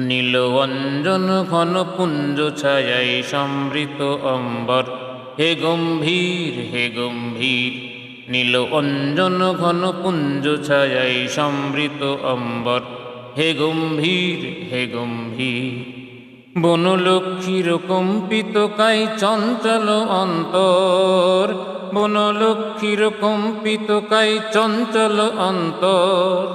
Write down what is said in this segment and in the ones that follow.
নীল অঞ্জন ঘন পুঞ্জ ছায়ায় সমৃত অম্বর, হে গম্ভীর হে গম্ভীর। নীল অঞ্জন ঘন পুঞ্জ ছায়ায় সমৃত অম্বর, হে গম্ভীর হে গম্ভীর। বনলক্ষ্মীর কম্পিত কাই চঞ্চল অন্তর, বনলক্ষ্মীর কম্পিত কাই চঞ্চল অন্তর।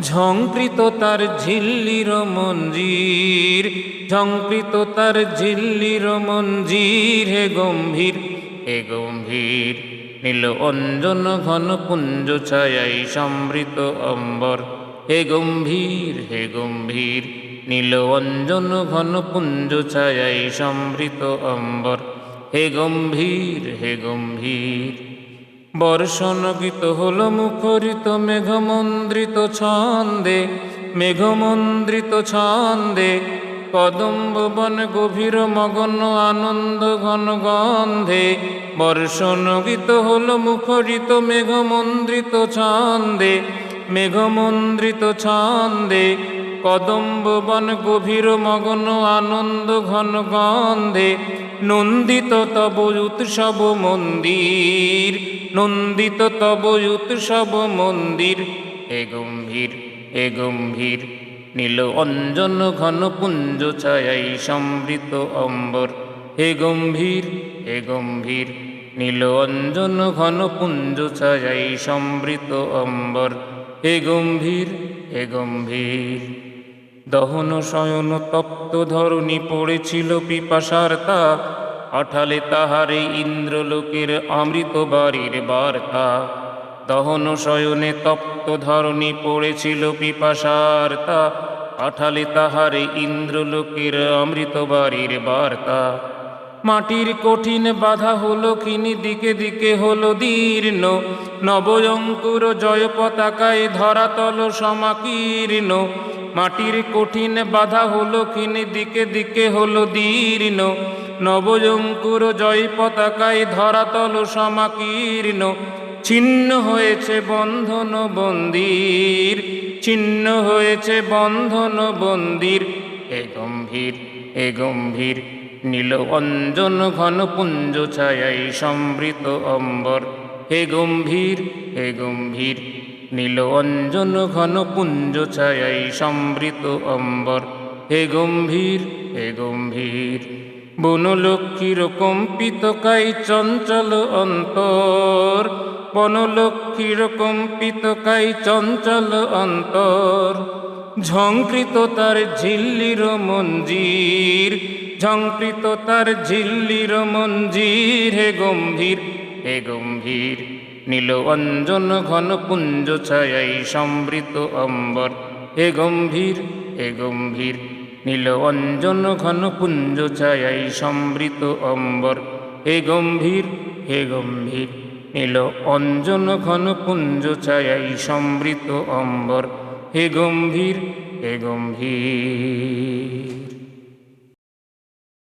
ঝঙ্কৃত তার ঝিল্লির মঞ্জির, ঝঙ্কৃত তার ঝিল্লির মঞ্জির, হে গম্ভীর হে গম্ভীর। নীল অঞ্জন ঘন পুঞ্জ ছায়ায় সমৃত অম্বর, হে গম্ভীর হে গম্ভীর। নীল অঞ্জন ঘন পুঞ্জ ছায়ায় সমৃত অম্বর, হে গম্ভীর হে গম্ভীর। বর্ষণ গীত হল মুখরিত মেঘমন্দ্রিত ছন্দে, মেঘমন্দ্রিত ছন্দে। কদম্ব বন গভীর মগন আনন্দ ঘন গন্ধে। বর্ষণ গীত হল মুখরিত মেঘমন্দ্রিত ছন্দে, মেঘমন্দ্রিত ছন্দে। কদম্ব বন গভীর মগন আনন্দ ঘন গন্ধে। নন্দিত তব উৎসব মন্দির, নন্দিত তব উৎসব মন্দির, হে গম্ভীর হে গম্ভীর। নীল অঞ্জন ঘন পুঞ্জ ছায়ায় সমৃত অম্বর, হে গম্ভীর হে গম্ভীর। নীল অঞ্জন ঘন পুঞ্জ ছায়ায় সমৃত অম্বর, হে গম্ভীর হে গম্ভীর। দহন শয়ন তপ্ত ধরণী পড়েছিল পিপাসার তাপ, আঠালে তাহারে ইন্দ্রলোকের অমৃত বাড়ির বার্তা। দহন শয়নে তপ্ত ধরণী পড়েছিল পিপাসার তাপ, আঠালে তাহারে ইন্দ্রলোকের অমৃত বাড়ির বার্তা। মাটির কঠিন বাধা হলো কিনি দিকে দিকে হলো দীর্ণ, নবয়ঙ্কুর জয় পতাকায় ধরাতল সমাকীর্ণ। মাটির কঠিন বাধা হলো কিনি দিকে দিকে হলো দীর্ণ, নবয়ঙ্কুর জয় পতাকায় ধরাতল সমাকীর্ণ। ছিন্ন হয়েছে বন্ধন বন্দির, ছিন্ন হয়েছে বন্ধন বন্দির, হে গম্ভীর হে গম্ভীর। নীল অঞ্জন ঘন পুঞ্জ ছায়ায় সমৃত অম্বর, হে গম্ভীর হে গম্ভীর। নীল অঞ্জন ঘন পুঞ্জ ছায়ায় সমৃত অম্বর, হে গম্ভীর হে গম্ভীর। বনলক্ষ্মীর কম্পিত কাই চঞ্চল অন্তর, বনলক্ষ্মীর কম্পিত কাই চঞ্চল অন্তর। ঝঙ্কৃত তার ঝিল্লির মঞ্জির, ঝঙ্কৃত তার ঝিল্লির মঞ্জির, হে গম্ভীর হে গম্ভীর। নীল অঞ্জন ঘন পুঞ্জ ছায়ায় সমৃত অম্বর, হে গম্ভীর হে গম্ভীর। নীল অঞ্জন ঘন পুঞ্জ ছায়ায় সমৃত অম্বর, হে গম্ভীর হে গম্ভীর। নীল অঞ্জন ঘন পুঞ্জ ছায়ায় সমৃত অম্বর, হে গম্ভীর হে গম্ভীর।